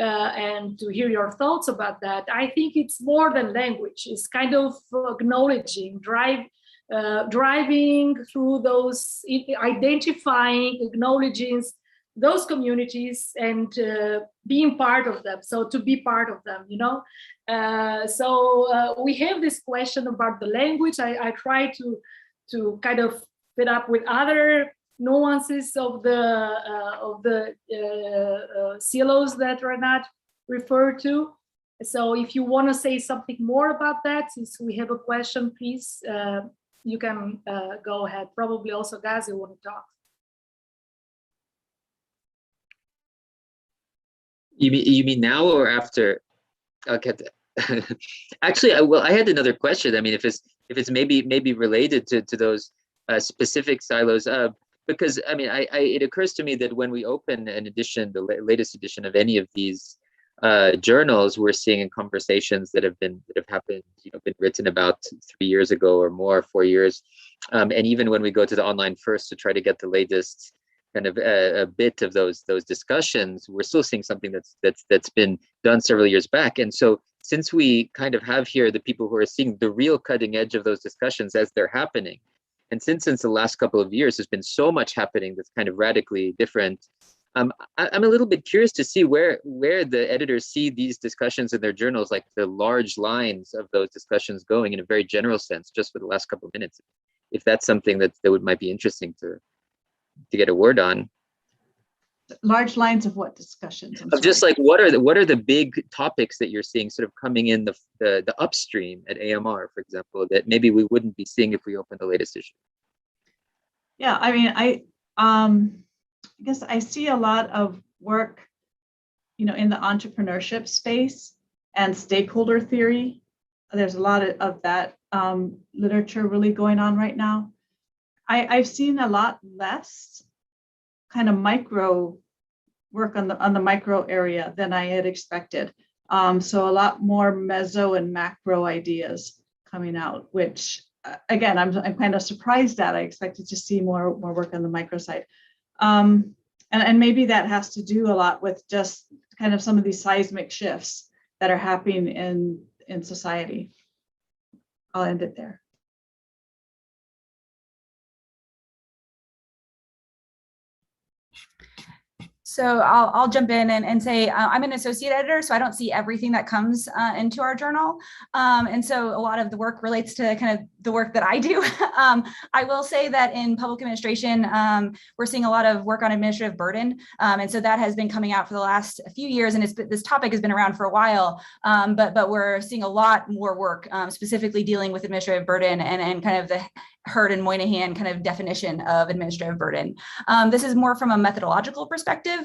Speaker 1: and to hear your thoughts about that, I think it's more than language. It's kind of acknowledging, driving through those, identifying, acknowledging those communities and being part of them. So to be part of them, you know. So we have this question about the language. I try to kind of fit up with other nuances of the silos that Renate referred to. So if you want to say something more about that, since we have a question, please, you can go ahead. Probably also Gazi want to talk.
Speaker 5: You mean now or after? Okay. Actually, I had another question. I mean, if it's maybe related to those specific silos. Because I mean, it occurs to me that when we open an edition, the latest edition of any of these journals, we're seeing in conversations that have happened, you know, been written about 3 years ago or more, 4 years, and even when we go to the online first to try to get the latest kind of a bit of those discussions, we're still seeing something that's been done several years back. And so, since we kind of have here the people who are seeing the real cutting edge of those discussions as they're happening. And since the last couple of years, there's been so much happening that's kind of radically different. I'm a little bit curious to see where the editors see these discussions in their journals, like the large lines of those discussions going in a very general sense, just for the last couple of minutes. If that's something that might be interesting to get a word on.
Speaker 3: Large lines of what discussions?
Speaker 5: Of just like what are the big topics that you're seeing sort of coming in the upstream at AMR, for example, that maybe we wouldn't be seeing if we opened the latest issue?
Speaker 3: Yeah, I mean, I guess I see a lot of work, you know, in the entrepreneurship space and stakeholder theory. There's a lot of that literature really going on right now. I've seen a lot less kind of micro work on the micro area than I had expected. So a lot more meso and macro ideas coming out, which again, I'm kind of surprised at. I expected to see more work on the micro side. And maybe that has to do a lot with just kind of some of these seismic shifts that are happening in society. I'll end it there.
Speaker 4: So I'll jump in and say I'm an associate editor, so I don't see everything that comes into our journal. And so a lot of the work relates to kind of the work that I do. I will say that in public administration, we're seeing a lot of work on administrative burden. And so that has been coming out for the last few years, and this topic has been around for a while, but we're seeing a lot more work specifically dealing with administrative burden and kind of the Hurd and Moynihan kind of definition of administrative burden. This is more from a methodological perspective,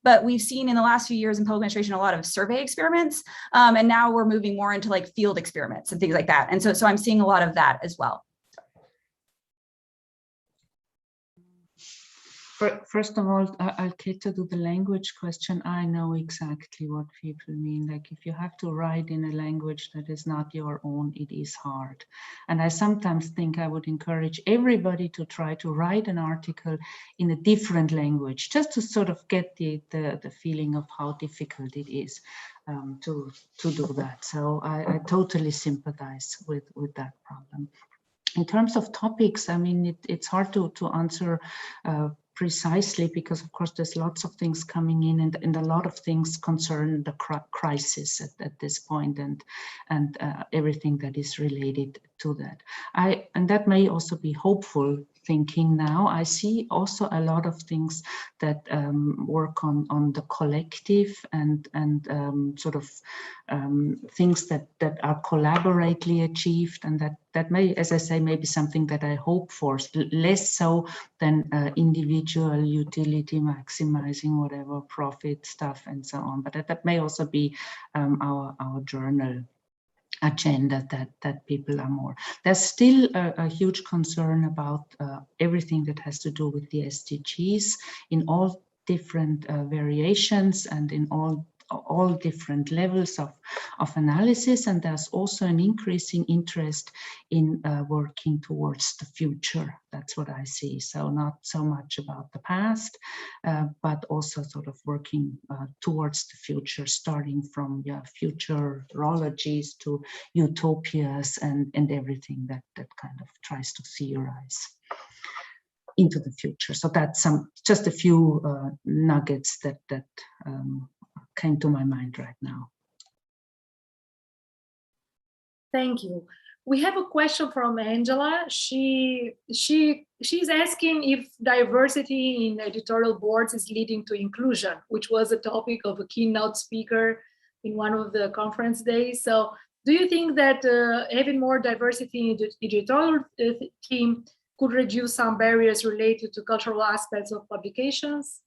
Speaker 4: but we've seen in the last few years in public administration a lot of survey experiments, and now we're moving more into like field experiments and things like that. And so I'm seeing a lot of that as well.
Speaker 2: First of all, Alketa, to the language question, I know exactly what people mean. Like if you have to write in a language that is not your own, it is hard. And I sometimes think I would encourage everybody to try to write an article in a different language, just to sort of get the feeling of how difficult it is to do that. So I totally sympathize with that problem. In terms of topics, I mean, it's hard to answer precisely because, of course, there's lots of things coming in, and a lot of things concern the crisis at this point, and everything that is related to that. And that may also be hopeful thinking now. I see also a lot of things that work on the collective and sort of things that are collaboratively achieved, and that may, as I say, maybe something that I hope for, less so than individual utility maximizing, whatever profit stuff and so on. But that may also be our journal agenda that people are more. There's still a huge concern about everything that has to do with the SDGs in all different variations and in all different levels of analysis, and there's also an increasing interest in working towards the future. That's what I see. So not so much about the past, but also sort of working towards the future, starting from futurologies to utopias and everything that kind of tries to theorize into the future. So that's just a few nuggets that came to my mind right now.
Speaker 1: Thank you. We have a question from Angela. She's asking if diversity in editorial boards is leading to inclusion, which was a topic of a keynote speaker in one of the conference days. So do you think that having more diversity in the editorial team could reduce some barriers related to cultural aspects of publications?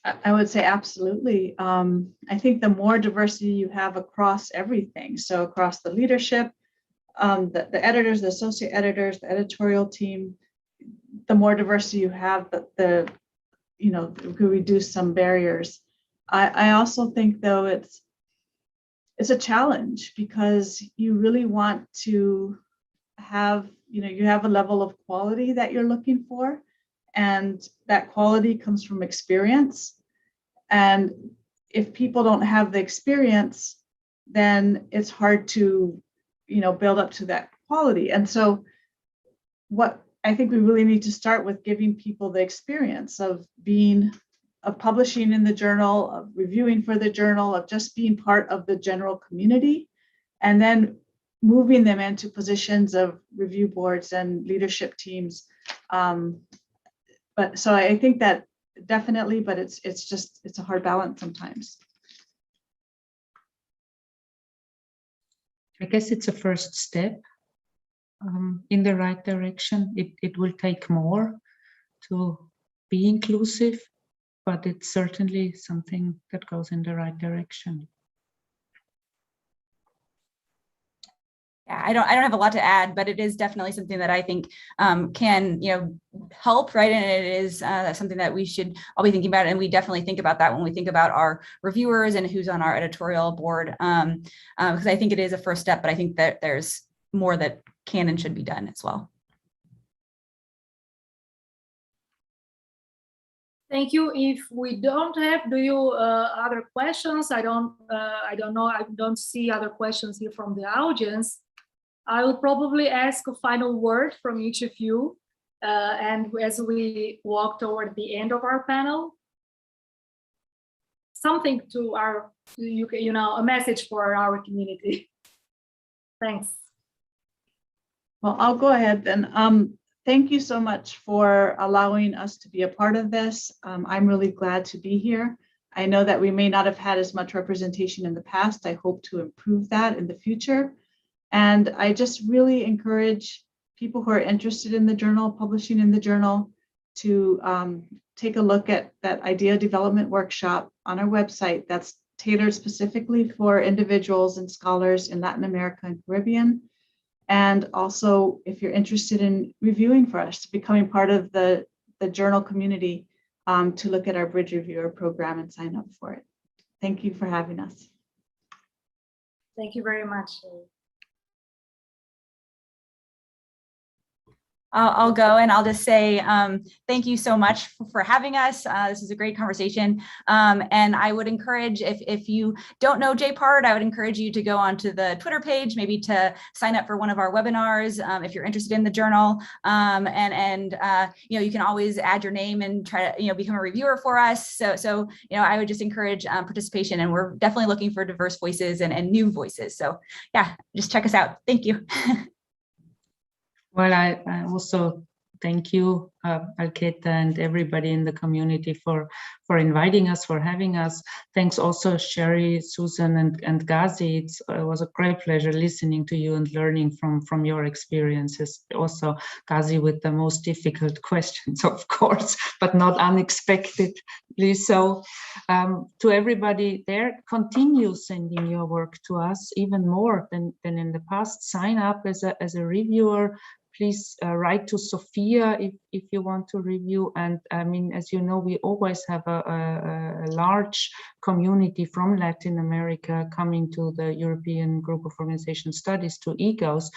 Speaker 3: I would say absolutely. I think the more diversity you have across everything, so across the leadership, the editors, the associate editors, the editorial team, the more diversity you have, could reduce some barriers. I also think, though, it's a challenge because you really want to have, you have a level of quality that you're looking for. And that quality comes from experience. And if people don't have the experience, then it's hard to, build up to that quality. And so what I think we really need to start with giving people the experience of publishing in the journal, of reviewing for the journal, of just being part of the general community, and then moving them into positions of review boards and leadership teams. But so I think that definitely, but it's a hard balance sometimes.
Speaker 2: I guess it's a first step in the right direction. It will take more to be inclusive, but it's certainly something that goes in the right direction.
Speaker 4: Yeah, I don't have a lot to add, but it is definitely something that I think can, help, right? And it is something that we should all be thinking about. And we definitely think about that when we think about our reviewers and who's on our editorial board, because I think it is a first step, but I think that there's more that can and should be done as well.
Speaker 1: Thank you. If we don't have, other questions? I don't know. I don't see other questions here from the audience. I will probably ask a final word from each of you, and as we walk toward the end of our panel, something to a message for our community. Thanks.
Speaker 3: Well, I'll go ahead then. Thank you so much for allowing us to be a part of this. I'm really glad to be here. I know that we may not have had as much representation in the past. I hope to improve that in the future. And I just really encourage people who are interested in the journal, publishing in the journal, to take a look at that idea development workshop on our website that's tailored specifically for individuals and scholars in Latin America and Caribbean. And also, if you're interested in reviewing for us, becoming part of the journal community, to look at our Bridge Reviewer program and sign up for it. Thank you for having us.
Speaker 1: Thank you very much.
Speaker 4: I'll go and I'll just say thank you so much for having us. This is a great conversation. And I would encourage, if you don't know JPART, I would encourage you to go onto the Twitter page, maybe to sign up for one of our webinars if you're interested in the journal. You can always add your name and try to become a reviewer for us. So I would just encourage participation, and we're definitely looking for diverse voices and new voices. So yeah, just check us out. Thank you.
Speaker 2: Well, I also thank you, Alketa, and everybody in the community for inviting us, for having us. Thanks also Sherry, Susan, and Gazi. It was a great pleasure listening to you and learning from your experiences. Also, Gazi with the most difficult questions, of course, but not unexpectedly so. To everybody there, continue sending your work to us even more than in the past. Sign up as a reviewer. Please write to Sophia if you want to review. And I mean, as you know, we always have a large community from Latin America coming to the European Group of Organization Studies, to EGOS.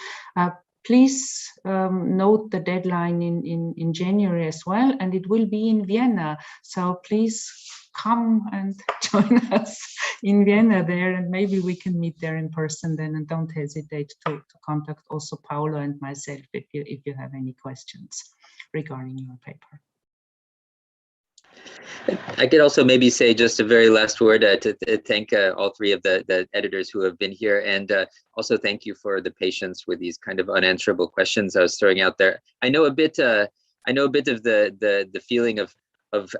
Speaker 2: Please note the deadline in January as well, and it will be in Vienna. So please come and join us in Vienna there, and maybe we can meet there in person then, and don't hesitate to contact also Paolo and myself if you have any questions regarding your paper.
Speaker 5: I could also maybe say just a very last word to thank all three of the editors who have been here, and also thank you for the patience with these kind of unanswerable questions I was throwing out there. I know a bit of the feeling of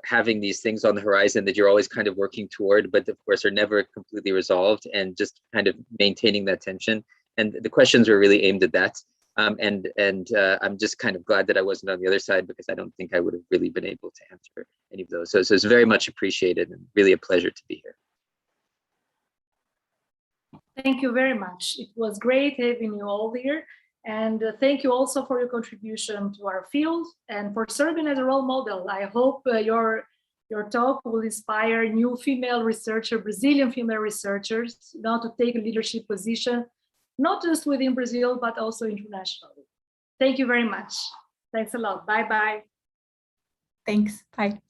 Speaker 5: having these things on the horizon that you're always kind of working toward, but of course are never completely resolved, and just kind of maintaining that tension. And the questions were really aimed at that. And I'm just kind of glad that I wasn't on the other side, because I don't think I would have really been able to answer any of those. So it's very much appreciated and really a pleasure to be here.
Speaker 1: Thank you very much. It was great having you all here. And thank you also for your contribution to our field and for serving as a role model. I hope your talk will inspire new female researchers, Brazilian female researchers, now to take a leadership position, not just within Brazil, but also internationally. Thank you very much. Thanks a lot. Bye-bye.
Speaker 4: Thanks. Bye.